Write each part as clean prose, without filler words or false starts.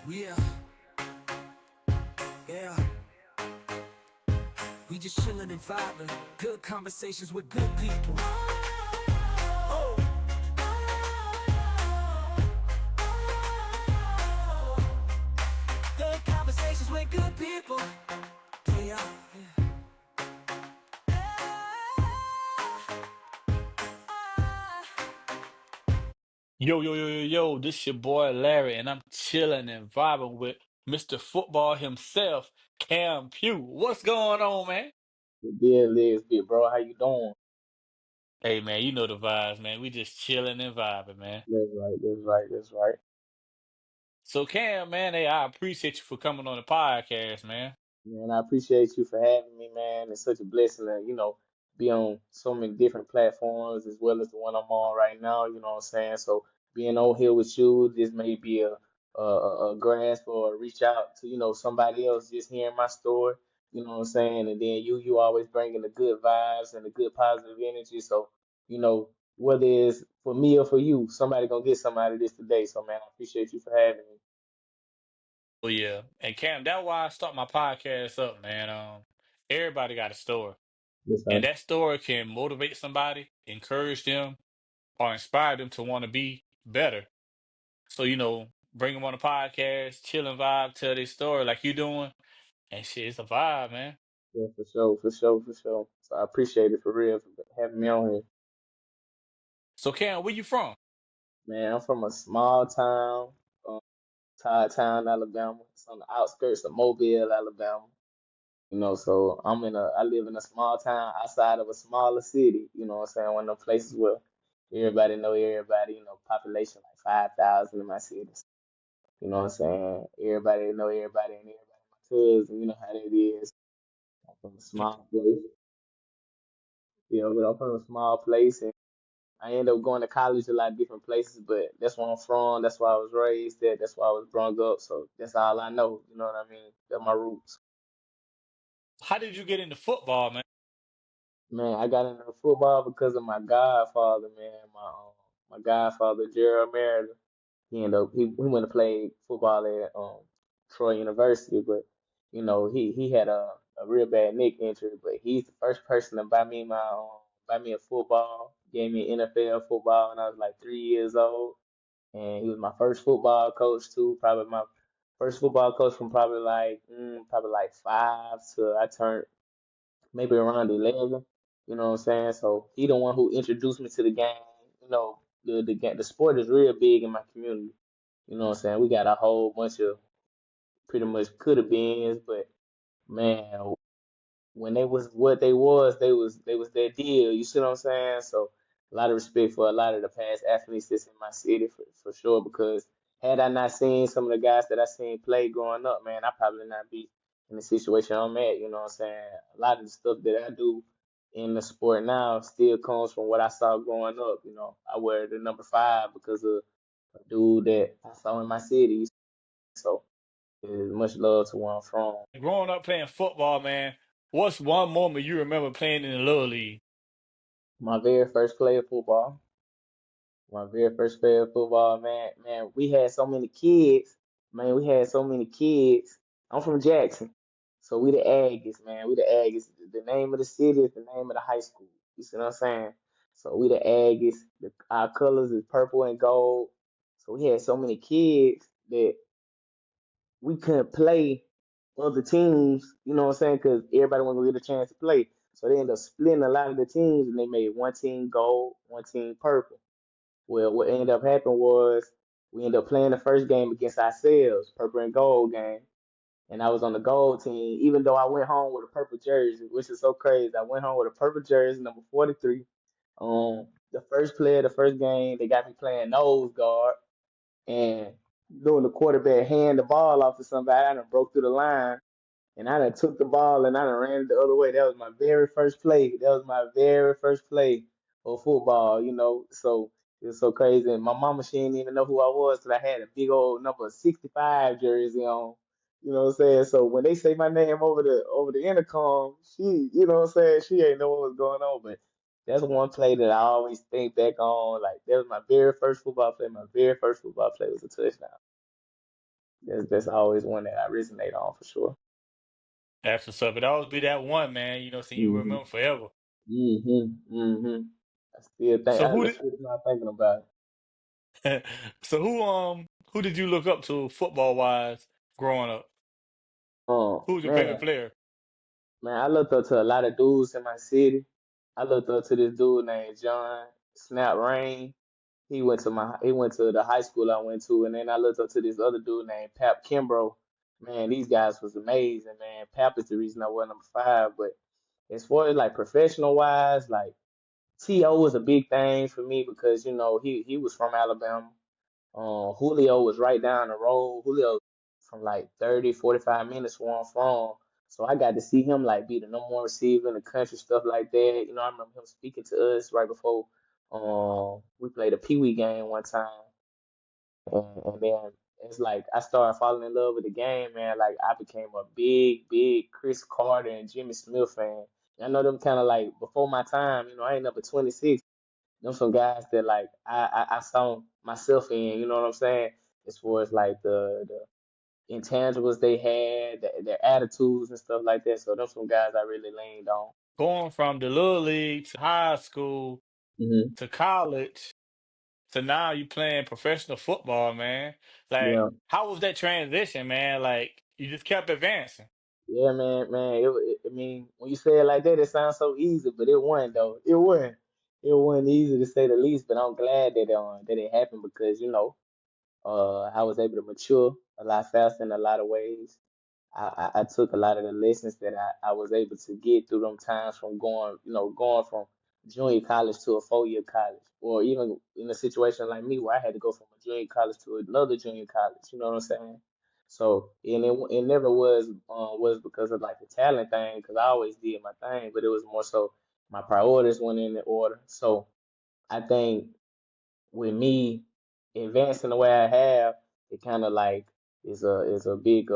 Yeah, yeah. We just chillin' and vibing. Good conversations with good people. Oh, good conversations with good people. Yeah, Yo, yo, yo, yo, yo, this your boy Larry, and I'm chilling and vibing with Mr. Football himself, Cam Pugh. What's going on, man? Big legs, big bro. How you doing? Hey, man, you know the vibes, man. We just chilling and vibing, man. That's right. That's right. That's right. So, Cam, man, hey, I appreciate you for coming on the podcast, man. Man, I appreciate you for having me, man. It's such a blessing to, be on so many different platforms as well as the one I'm on right now. You know what I'm saying? So being on here with you, this may be a grasp or a reach out to, somebody else just hearing my story. You know what I'm saying? And then you always bringing the good vibes and the good positive energy. So, whether it's for me or for you, somebody gonna get something out of this today. So, man, I appreciate you for having me. Oh, yeah. And Cam, that's why I start my podcast up, man. Everybody got a story, Yes, and sir. that story can motivate somebody, encourage them, or inspire them to want to be better. So, bring them on the podcast, chilling vibe, tell their story like you doing. And shit, it's a vibe, man. Yeah, for sure, for sure, for sure. So I appreciate it for real for having me on here. So, Cam, where you from? Man, I'm from a small town, Todd Town, Alabama. It's on the outskirts of Mobile, Alabama. So I live in a small town outside of a smaller city, you know what I'm saying? One of the places where everybody know everybody, population like 5,000 in my city. You know what I'm saying? Everybody know everybody and everybody my cousin, you know how that is. I'm from a small place. But I'm from a small place. I ended up going to college a lot of different places, but that's where I'm from. That's where I was raised at. That's where I was brought up. So that's all I know. You know what I mean? That's my roots. How did you get into football, man? Man, I got into football because of my godfather, man. My godfather, Gerald Merritt. He went to play football at Troy University, but he had a real bad neck injury. But he's the first person to buy me a football, gave me NFL football when I was like 3 years old. And he was my first football coach too. Probably my first football coach from probably like five to I turned maybe around 11. You know what I'm saying? So he the one who introduced me to the game. The sport is real big in my community. You know what I'm saying? We got a whole bunch of pretty much could have beens, but man, when they was what they was their deal. You see what I'm saying? So a lot of respect for a lot of the past athletes that's in my city for sure. Because had I not seen some of the guys that I seen play growing up, man, I probably not be in the situation I'm at. You know what I'm saying? A lot of the stuff that I do in the sport now still comes from what I saw growing up. I wear the number 5 because of a dude that I saw in my city. So it's much love to where I'm from. Growing up playing football, man, what's one moment you remember playing in the little league? My very first play of football. My very first play of football, man, we had so many kids. Man, we had so many kids. I'm from Jackson. So we the Aggies, man. We the Aggies. The name of the city is the name of the high school. You see what I'm saying? So we the Aggies. Our colors is purple and gold. So we had so many kids that we couldn't play other teams, you know what I'm saying? Because everybody wasn't gonna get a chance to play. So they ended up splitting a lot of the teams and they made one team gold, one team purple. Well, what ended up happening was we ended up playing the first game against ourselves, purple and gold game. And I was on the gold team, even though I went home with a purple jersey, which is so crazy. I went home with a purple jersey, number 43. The first play of the first game, they got me playing nose guard. And doing the quarterback hand the ball off to somebody, I done broke through the line and I done took the ball and I done ran it the other way. That was my very first play. That was my very first play of football. So it was so crazy. And my mama, she didn't even know who I was because I had a big old number 65 jersey on. You know what I'm saying? So when they say my name over the intercom, you know what I'm saying? She ain't know what was going on. But that's one play that I always think back on. Like that was my very first football play. My very first football play was a touchdown. That's always one that I resonate on for sure. That's what's up. It always be that one, man. You know, so you Hmm. remember forever. I still think So who I did still not thinking about it. so who did you look up to football wise growing up? Who was your favorite Man, player? man, I looked up to a lot of dudes in my city. I looked up to this dude named John Snap Rain. He went to the high school I went to, and then I looked up to this other dude named Pap Kimbrough. Man, these guys was amazing, man. Pap is the reason I went number 5, but as far as like professional wise, like T.O. was a big thing for me because he was from Alabama. Julio was right down the road. Julio from like 30, 45 minutes where I'm from. So I got to see him like be the number one receiver in the country, stuff like that. I remember him speaking to us right before we played a Pee Wee game one time. And then it's like I started falling in love with the game, man. Like I became a big, big Chris Carter and Jimmy Smith fan. I know them kind of like before my time, I ain't number 26. Them some guys that like I saw myself in, you know what I'm saying? As far as like the intangibles they had, their attitudes and stuff like that. So them some guys I really leaned on. Going from the little league to high school Hmm. to college to now you playing professional football, man. Like, Yeah, how was that transition, man? Like, you just kept advancing. yeah, man. I mean, when you say it like that, it sounds so easy, but it wasn't though. It wasn't. It wasn't easy to say the least. But I'm glad that it happened because I was able to mature a lot faster in a lot of ways. I took a lot of the lessons that I was able to get through them times from going from junior college to a 4-year college, or even in a situation like me where I had to go from a junior college to another junior college. You know what I'm saying? So, and it never was because of like the talent thing, because I always did my thing, but it was more so my priorities went in the order. So I think with me advancing the way I have, it kind of like is a big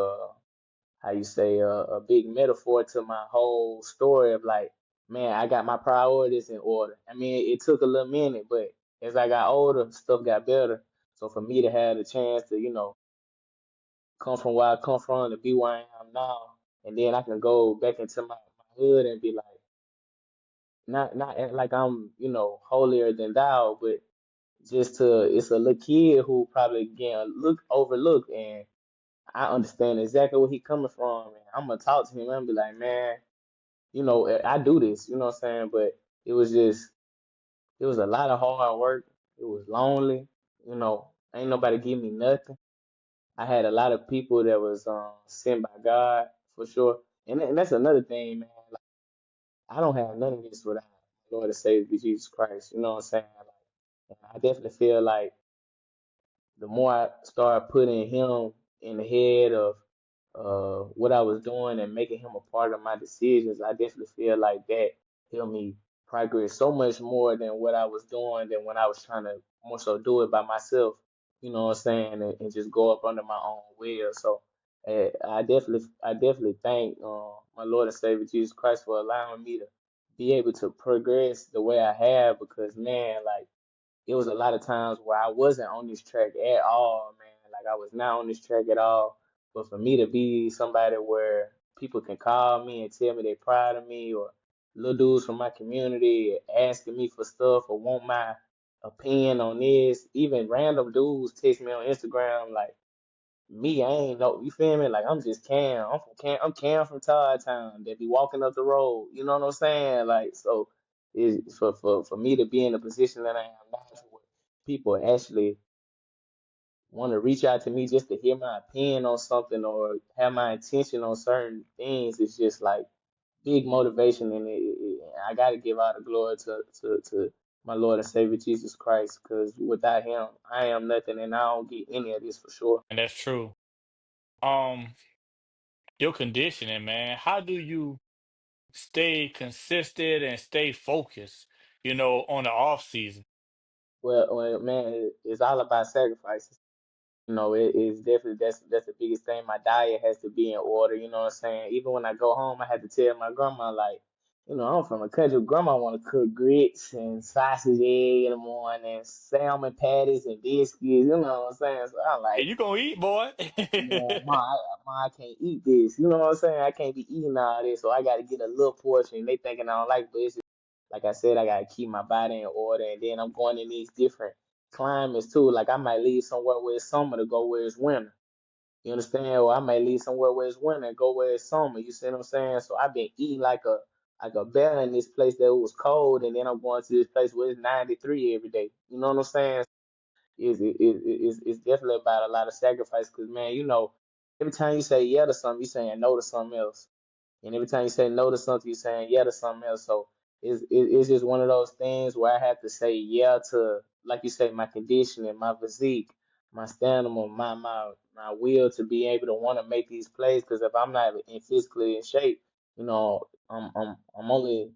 how you say a big metaphor to my whole story of like, man, I got my priorities in order. I mean, it took a little minute, but as I got older, stuff got better. So for me to have the chance to, come from where I come from to be where I am now, and then I can go back into my hood and be like, not act like I'm, holier than thou, but just to it's a little kid who probably getting look overlooked, and I understand exactly where he coming from, and I'm gonna talk to him and be like, man, I do this, you know what I'm saying? But it was a lot of hard work. It was lonely, ain't nobody give me nothing. I had a lot of people that was sent by God for sure, and that's another thing, man. Like, I don't have none of this without my Lord and Savior Jesus Christ. You know what I'm saying? Like, and I definitely feel like the more I started putting him in the head of what I was doing and making him a part of my decisions, I definitely feel like that helped me progress so much more than what I was doing than when I was trying to more so do it by myself. You know what I'm saying? And just go up under my own will. So I definitely thank my Lord and Savior Jesus Christ for allowing me to be able to progress the way I have because man, like it was a lot of times where I wasn't on this track at all, man. Like I was not on this track at all. But for me to be somebody where people can call me and tell me they're proud of me, or little dudes from my community asking me for stuff or want my opinion on this, even random dudes text me on Instagram like me, I ain't know, you feel me? Like I'm just Cam. I'm Cam from Todd Town that be walking up the road. You know what I'm saying? Like so is for me to be in the position that I am now where people actually want to reach out to me just to hear my opinion on something or have my attention on certain things, it's just like big motivation and I gotta give all the glory to my Lord and Savior Jesus Christ because without him I am nothing and I don't get any of this for sure. And that's true. Um, your conditioning, man. How do you stay consistent and stay focused, on the off season? Well, man, it's all about sacrifices. It is definitely that's the biggest thing. My diet has to be in order. You know what I'm saying? Even when I go home, I had to tell my grandma like, I'm from a country. Grandma want to cook grits and sausage egg in the morning, salmon patties and biscuits. You know what I'm saying? So I'm Hey, like, you gonna eat, boy? man, ma, I can't eat this. You know what I'm saying? I can't be eating all this, so I got to get a little portion. They thinking I don't like, but it's just, like I said, I got to keep my body in order. And then I'm going in these different climates too. Like I might leave somewhere where it's summer to go where it's winter. You understand? Or I may leave somewhere where it's winter and go where it's summer. You see what I'm saying? So I've been eating like a bear in this place that was cold, and then I'm going to this place where it's 93 every day. You know what I'm saying? It's definitely about a lot of sacrifice. Cause man, every time you say yeah to something, you saying no to something else. And every time you say no to something, you're saying yeah to something else. So it's just one of those things where I have to say yeah to, like you say, my conditioning, my physique, my stamina, my will to be able to want to make these plays. Because if I'm not in physically in shape, I'm only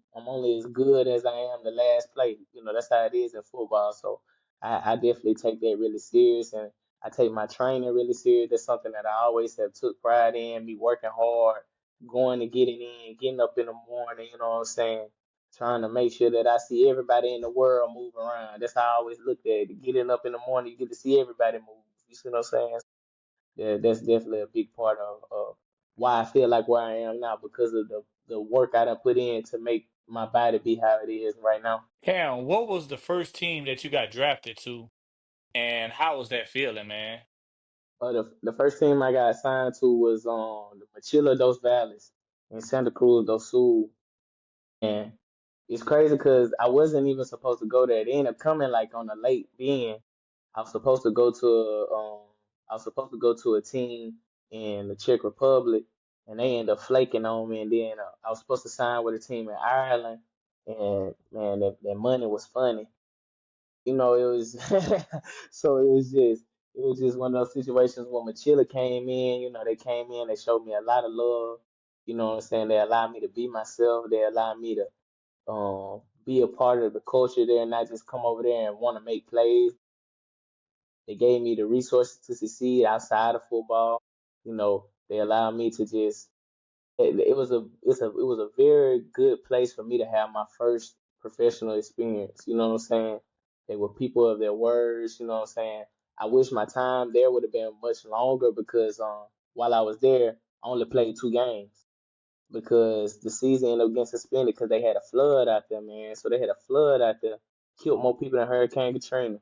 as good as I am the last play. That's how it is in football. So I definitely take that really serious, and I take my training really serious. That's something that I always have took pride in, me working hard, going to get it in, getting up in the morning, you know what I'm saying? Trying to make sure that I see everybody in the world move around. That's how I always looked at it. Getting up in the morning, you get to see everybody move. You see what I'm saying? Yeah, that's definitely a big part of why I feel like where I am now, because of the work I done put in to make my body be how it is right now. Cam, what was the first team that you got drafted to, and how was that feeling, man? The first team I got signed to was the Machilla dos Valles in Santa Cruz do Sul. It's crazy because I wasn't even supposed to go there. They ended up coming like on a late being. I was supposed to go to I was supposed to go to a team in the Czech Republic, and they ended up flaking on me. And then I was supposed to sign with a team in Ireland, and man, that money was funny. It was so it was just one of those situations when Machilla came in. They came in, they showed me a lot of love. You know what I'm saying? They allowed me to be myself. They allowed me to be a part of the culture there, and not just come over there and want to make plays. They gave me the resources to succeed outside of football. They allowed me to just. It was a very good place for me to have my first professional experience. You know what I'm saying? They were people of their words. You know what I'm saying? I wish my time there would have been much longer because while I was there, I only played 2 games because the season ended up getting suspended because they had a flood out there, man. So they had a flood out there, killed more people than Hurricane Katrina.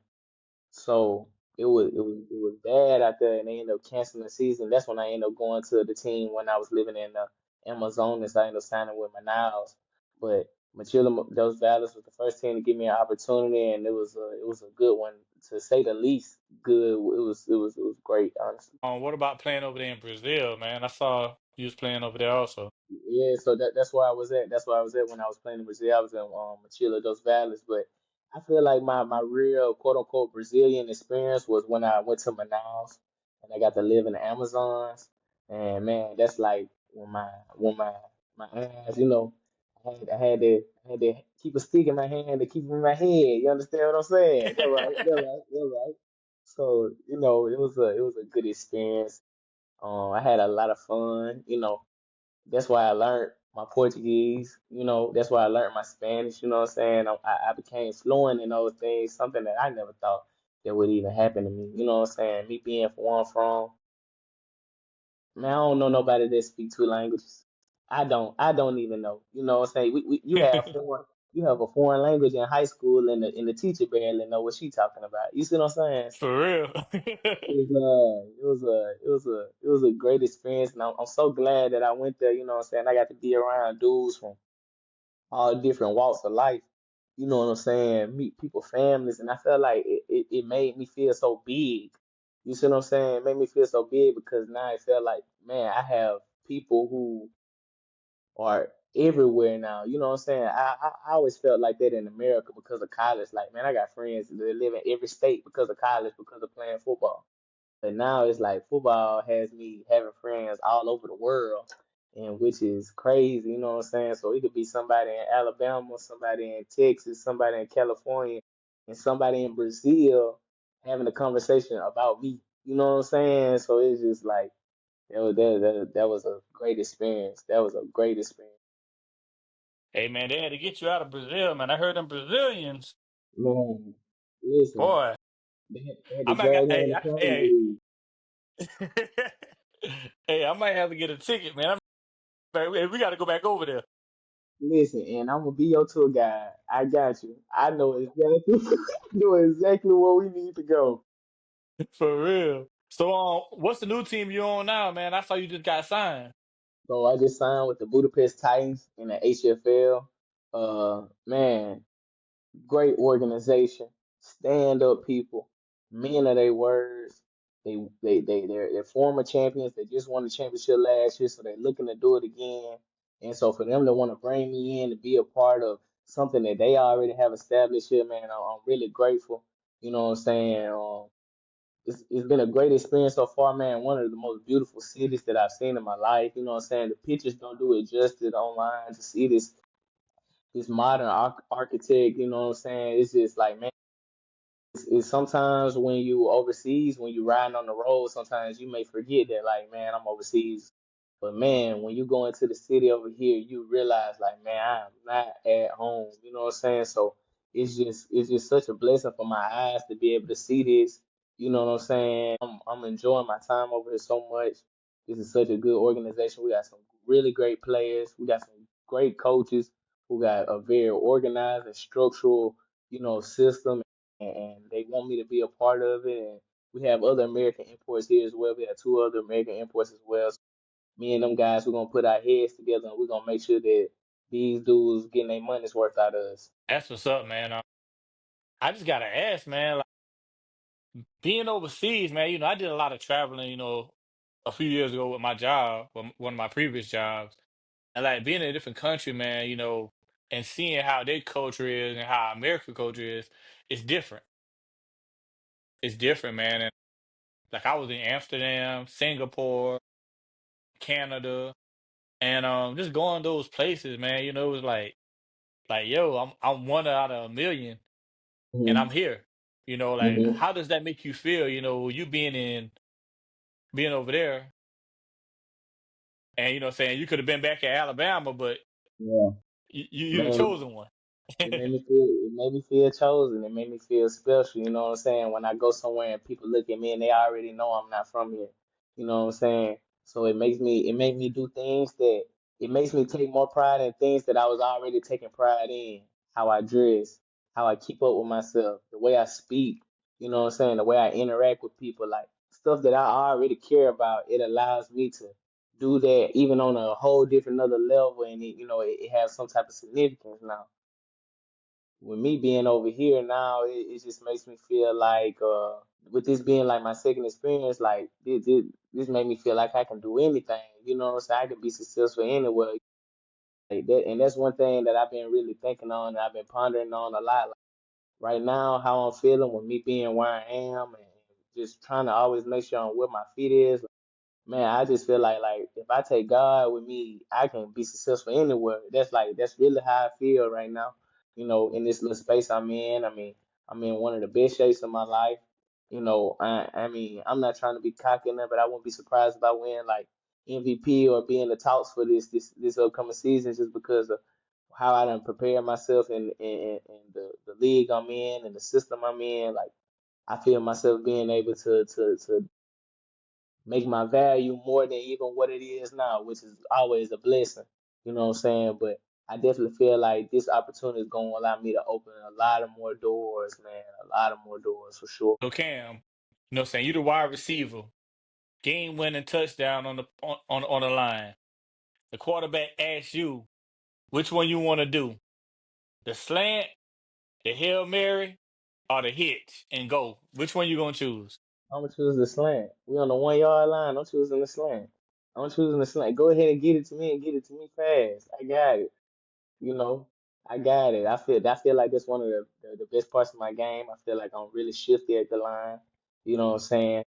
So it was bad out there, and they ended up canceling the season. That's when I ended up going to the team when I was living in the Amazonas. I ended up signing with Manaus, but Machilla Dos Valles was the first team to give me an opportunity, and it was a good one to say the least. Good. It was great, honestly. What about playing over there in Brazil, man? I saw you was playing over there also. Yeah, so that's where I was at. That's where I was at when I was playing in Brazil. I was in Mochila dos Valles, but I feel like my real quote unquote Brazilian experience was when I went to Manaus and I got to live in the Amazons. And man, that's like when my eyes, I had to keep a stick in my hand to keep it in my head. You understand what I'm saying? That right, that right, that right. So it was a good experience. I had a lot of fun. That's why I learned my Portuguese. That's why I learned my Spanish. You know what I'm saying? I became fluent in those things, something that I never thought that would even happen to me. You know what I'm saying? Me being from where I'm from, man, I don't know nobody that speak 2 languages. I don't even know. You know what I'm saying? You have a foreign language in high school, and the teacher barely know what she talking about. You see what I'm saying? For real. It was a great experience, and I'm so glad that I went there. You know what I'm saying? I got to be around dudes from all different walks of life. You know what I'm saying? Meet people, families, and I felt like it made me feel so big. You see what I'm saying? It made me feel so big because now I felt like, man, I have people who are everywhere now. You know what I'm saying? I always felt like that in America because of college. Like, man, I got friends that live in every state because of college, because of playing football. But now it's like football has me having friends all over the world, and which is crazy, you know what I'm saying? So it could be somebody in Alabama, somebody in Texas, somebody in California, and somebody in Brazil having a conversation about me. You know what I'm saying? So it's just like that was a great experience. That was a great experience. Hey man, they had to get you out of Brazil, man. I heard them Brazilians, Man, listen, boy. they had I to might got drag me on the plane, dude. hey, I might have to get a ticket, man. We got to go back over there Listen, and I'm gonna be your tour guide. I got you. I know exactly, know exactly where we need to go. for real. So, what's the new team you on now, man? I saw you just got signed. So I just signed with the Budapest Titans in the HFL. Man, great organization, stand up people, men of their words. They're former champions. They just won the championship last year, so they're looking to do it again. And so for them to want to bring me in to be a part of something that they already have established here, man, I'm really grateful. You know what I'm saying? It's been a great experience so far, man. One of the most beautiful cities that I've seen in my life. You know what I'm saying? The pictures don't do it justice online to see this modern architect. You know what I'm saying? It's just like, man, it's sometimes when you overseas, when you riding on the road, sometimes you may forget that, like, man, I'm overseas. But man, when you go into the city over here, you realize, like, man, I am not at home. You know what I'm saying? So it's just such a blessing for my eyes to be able to see this. You know what I'm saying? I'm enjoying my time over here so much. This is such a good organization. We got some really great players. We got some great coaches who got a very organized and structural, system, and they want me to be a part of it. And we have other American imports here as well. We have two other American imports as well. So me and them guys, we're gonna put our heads together and we're gonna make sure that these dudes getting their money's worth out of us. That's what's up, man. I just gotta ask, man. Like, being overseas, man. I did a lot of traveling. A few years ago with my job, one of my previous jobs, and like being in a different country, man. And seeing how their culture is and how American culture is, it's different. It's different, man. And like I was in Amsterdam, Singapore, Canada, and just going those places, man. It was like yo, I'm one out of a million, and I'm Hmm. here. Like Hmm. how does that make you feel? You being over there, and saying you could have been back in Alabama, but Yeah, you the man. chosen one. It made me feel chosen. It made me feel special. You know what I'm saying? When I go somewhere and people look at me and they already know I'm not from here. You know what I'm saying? So it made me do things that it makes me take more pride in things that I was already taking pride in. How I dress, how I keep up with myself, the way I speak, you know what I'm saying? The way I interact with people, like stuff that I already care about, it allows me to do that even on a whole different other level, and it has some type of significance now. With me being over here now, it just makes me feel like, with this being like my second experience, like this made me feel like I can do anything. You know what I'm saying? I can be successful anywhere. Like that, and that's one thing that I've been really thinking on, and I've been pondering on a lot. Like, right now, how I'm feeling with me being where I am, and just trying to always make sure I'm where my feet is. Man, I just feel like if I take God with me, I can be successful anywhere. That's really how I feel right now. In this little space I'm in. I mean, I'm in one of the best shapes of my life. I mean, I'm not trying to be cocky enough, but I wouldn't be surprised if I win like MVP or be in the talks for this upcoming season just because of how I done prepare myself in the league I'm in and the system I'm in. Like I feel myself being able to make my value more than even what it is now, which is always a blessing. You know what I'm saying? But I definitely feel like this opportunity is going to allow me to open a lot of more doors, man. A lot of more doors for sure. So Cam, saying you the wide receiver, game winning touchdown on the line. The quarterback asks you which one you want to do, the slant, the Hail Mary, or the hitch and go. Which one you gonna choose? I'm going to choose the slant. We on the 1 yard line. I'm choosing the slant. I'm choosing the slant. Go ahead and get it to me and get it to me fast. I got it. You know, I got it. I feel like that's one of the best parts of my game. I feel like I'm really shifty at the line. You know what I'm saying?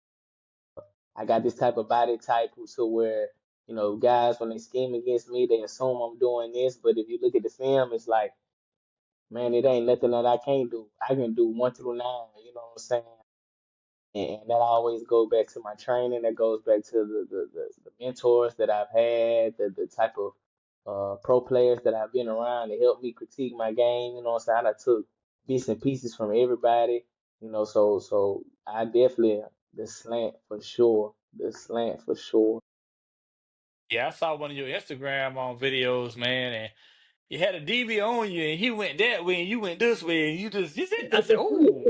I got this type of body type to where, guys, when they scheme against me, they assume I'm doing this. But if you look at the film, it's like, man, it ain't nothing that I can't do. I can do 1 through 9, you know what I'm saying? And that always goes back to my training. That goes back to the mentors that I've had, the type of pro players that I've been around to help me critique my game. You know what I'm saying? I took bits and pieces from everybody. So I definitely the slant for sure. The slant for sure. Yeah, I saw one of your Instagram videos, man, and you had a DB on you, and he went that way, and you went this way, and you said, I said, "Oh,"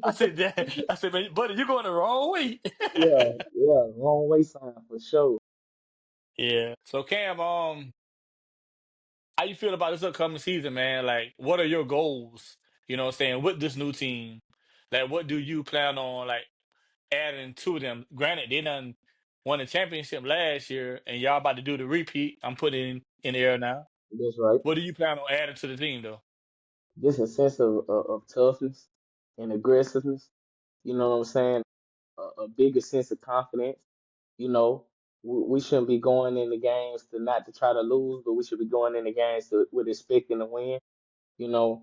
I said that, I said, "Man, buddy, you're going the wrong way." Yeah, yeah, long way sign for sure. Yeah. So Cam, how you feel about this upcoming season, man? Like, what are your goals? You know what I'm saying, with this new team? Like, what do you plan on like adding to them? Granted, they done won the championship last year, and y'all about to do the repeat. I'm putting in the air now. That's right. What do you plan on adding to the team, though? Just a sense of toughness and aggressiveness. You know what I'm saying? A bigger sense of confidence. You know, we shouldn't be going in the games to not to try to lose, but we should be going in the games with expecting to win. You know,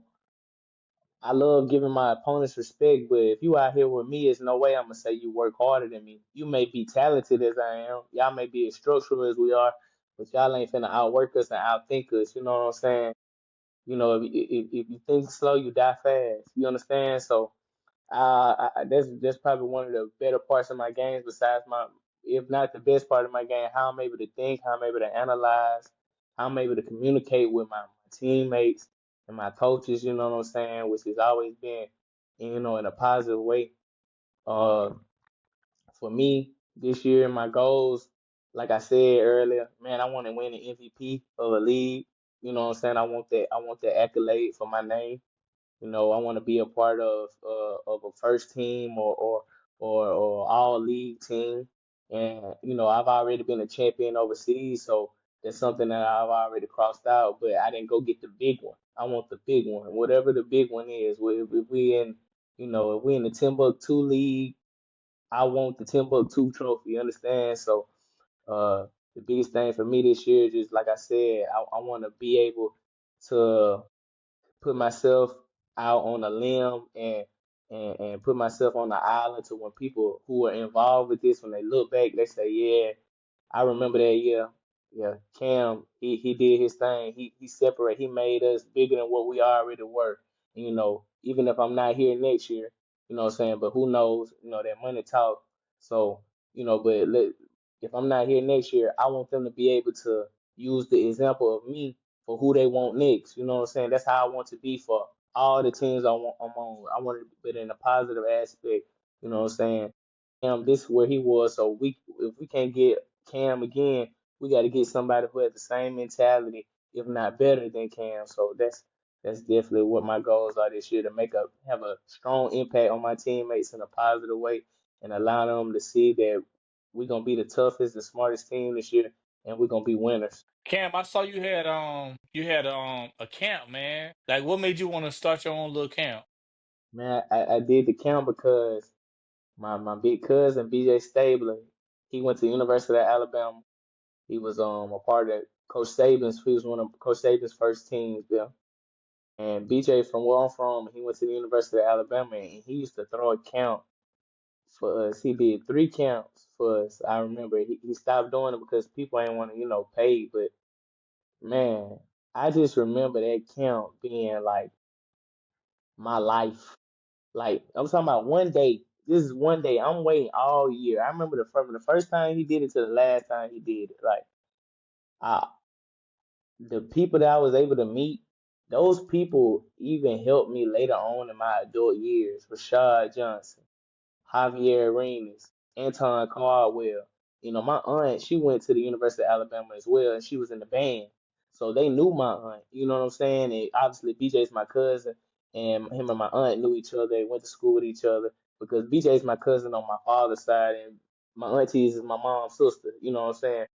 I love giving my opponents respect, but if you out here with me, there's no way I'm gonna say you work harder than me. You may be talented as I am, y'all may be as structural as we are, but y'all ain't finna outwork us and outthink us. You know what I'm saying? If you think slow, you die fast. You understand? So that's probably one of the better parts of my games, besides my, if not the best part of my game, how I'm able to think, how I'm able to analyze, how I'm able to communicate with my teammates and my coaches. You know what I'm saying? Which has always been, in a positive way. Uh, for me this year, my goals, like I said earlier, man, I want to win the MVP of a league. You know what I'm saying? I want that. I want that accolade for my name. I want to be a part of a first team or all league team. And I've already been a champion overseas, so that's something that I've already crossed out. But I didn't go get the big one. I want the big one, whatever the big one is. If we in, if we in the Timbuktu league, I want the Timbuktu trophy. You understand? So the biggest thing for me this year, just like I said, I want to be able to put myself out on a limb and put myself on the island to when people who are involved with this, when they look back, they say, yeah, I remember that year. Yeah, Cam, he did his thing. He made us bigger than what we already were. And, even if I'm not here next year, you know what I'm saying? But who knows? That money talk. So, if I'm not here next year, I want them to be able to use the example of me for who they want next. You know what I'm saying? That's how I want to be for all the teams I'm on. I want to be in a positive aspect. You know what I'm saying? This is where he was. So if we can't get Cam again, we got to get somebody who has the same mentality, if not better than Cam. So that's definitely what my goals are this year, to have a strong impact on my teammates in a positive way and allow them to see that we're gonna be the toughest, the smartest team this year, and we're gonna be winners. Cam, I saw you had a camp, man. Like, what made you want to start your own little camp? Man, I did the count because my big cousin BJ Stabler, he went to the University of Alabama. He was a part of Coach Saban's. He was one of Coach Saban's first teams there. And BJ, from where I'm from, he went to the University of Alabama, and he used to throw a count for us. He did 3 counts for us. I remember he stopped doing it because people ain't want to pay. But man, I just remember that count being like my life. Like, I'm talking about one day. This is one day. I'm waiting all year. I remember from the first time he did it to the last time he did it. Like, I, the people that I was able to meet, those people even helped me later on in my adult years. Rashad Johnson, Javier Arenas, Anton Caldwell. My aunt, she went to the University of Alabama as well, and she was in the band. So they knew my aunt. You know what I'm saying? And obviously, BJ's my cousin, and him and my aunt knew each other. They went to school with each other because BJ's my cousin on my father's side, and my aunties is my mom's sister. You know what I'm saying?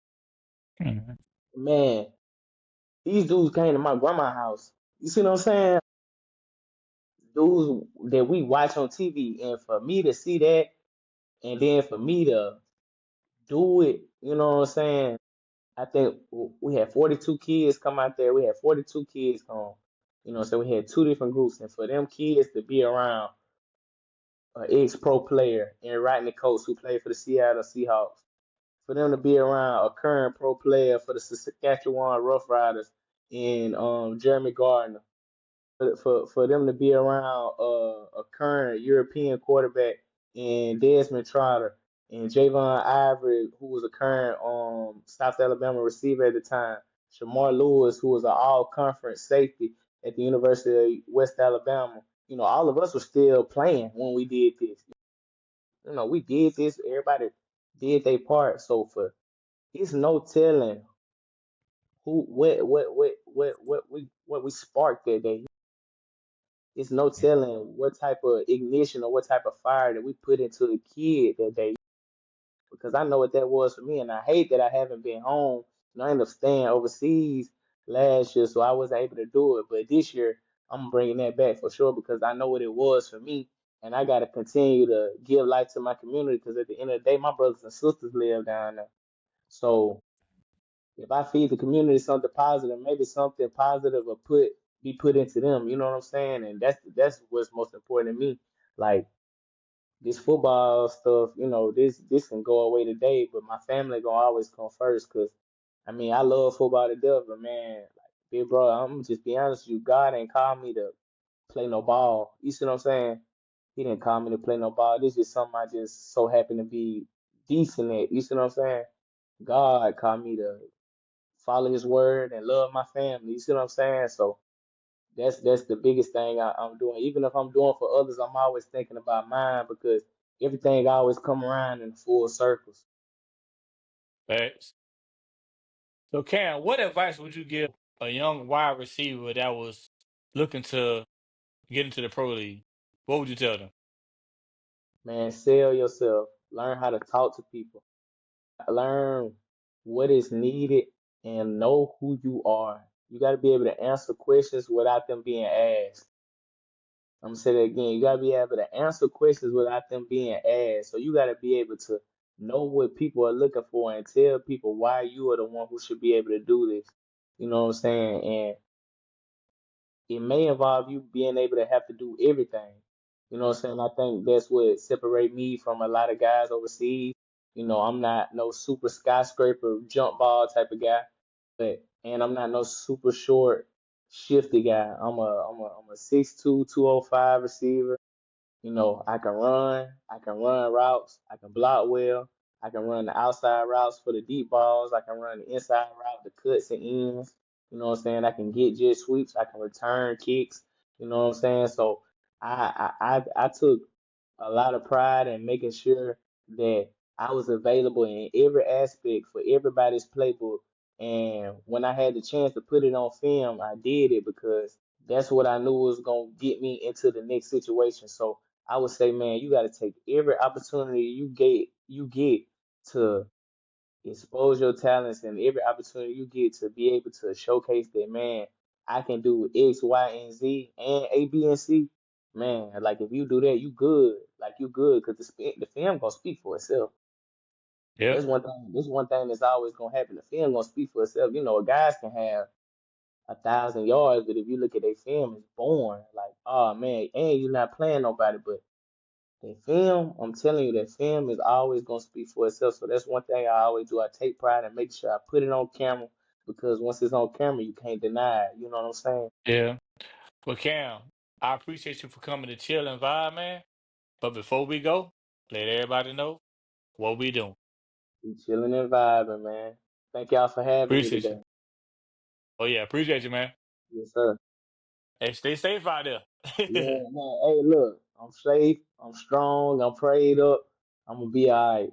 Mhm. Man, these dudes came to my grandma's house. You see what I'm saying? Dudes that we watch on TV, and for me to see that, and then for me to do it, you know what I'm saying? I think we had 42 kids come out there. We had 42 kids come. So we had 2 different groups, and for them kids to be around an ex-pro player and Rodney Coates who played for the Seattle Seahawks, for them to be around a current pro player for the Saskatchewan Roughriders in Jeremy Gardner, for them to be around a current European quarterback in Desmond Trotter and Javon Ivory, who was a current South Alabama receiver at the time, Shamar Lewis, who was an all conference safety at the University of West Alabama. All of us were still playing when we did this. We did this, everybody did their part. So for it's no telling who what we sparked that day. It's no telling what type of ignition or what type of fire that we put into the kid that day. Because I know what that was for me, and I hate that I haven't been home. I ended up staying overseas last year, so I wasn't able to do it. But this year, I'm bringing that back for sure because I know what it was for me, and I got to continue to give life to my community. Because at the end of the day, my brothers and sisters live down there. So if I feed the community something positive, maybe something positive will be put into them. You know what I'm saying? And that's what's most important to me. Like this football stuff, this can go away today, but my family gonna always come first. Cause I mean, I love football to death, but man, like big bro, I'm gonna just be honest with you. God ain't called me to play no ball. You see what I'm saying? He didn't call me to play no ball. This is something I just so happen to be decent at. You see what I'm saying? God called me to follow His word and love my family. You see what I'm saying? So that's the biggest thing I'm doing. Even if I'm doing for others, I'm always thinking about mine because everything always come around in full circles. Facts. So, Cam, what advice would you give a young wide receiver that was looking to get into the pro league? What would you tell them? Man, sell yourself. Learn how to talk to people. Learn what is needed and know who you are. You got to be able to answer questions without them being asked. I'm gonna say that again. You gotta be able to answer questions without them being asked. So you gotta be able to know what people are looking for and tell people why you are the one who should be able to do this. You know what I'm saying? And it may involve you being able to have to do everything. You know what I'm saying? I think that's what separate me from a lot of guys overseas. I'm not no super skyscraper jump ball type of guy, and I'm not no super short shifty guy. I'm a 6'2", 205 receiver. I can run routes, I can block well, I can run the outside routes for the deep balls, I can run the inside route, the cuts and ends. You know what I'm saying? I can get jet sweeps, I can return kicks. You know what I'm saying? So I took a lot of pride in making sure that I was available in every aspect for everybody's playbook. And when I had the chance to put it on film, I did it because that's what I knew was gonna get me into the next situation. So I would say, man, you got to take every opportunity you get to expose your talents and every opportunity you get to be able to showcase that, man, I can do X, Y, and Z and A, B, and C. Man, like if you do that, you good. Like you good because the film gonna speak for itself. Yep. That's one thing. This one thing that's always gonna happen. The film gonna speak for itself. Guys can have 1,000 yards, but if you look at their film, it's boring. Like, oh man, and you're not playing nobody, but that film, I'm telling you, that film is always gonna speak for itself. So that's one thing I always do. I take pride and make sure I put it on camera because once it's on camera, you can't deny it. You know what I'm saying? Yeah. Well, Cam, I appreciate you for coming to chill and vibe, man. But before we go, let everybody know what we doing. We chilling and vibing, man. Thank y'all for having me Appreciate you. today. Oh yeah, appreciate you, man. Yes, sir. Hey, stay safe out there. Yeah, man. Hey, look, I'm safe. I'm strong. I'm prayed up. I'm gonna be all right.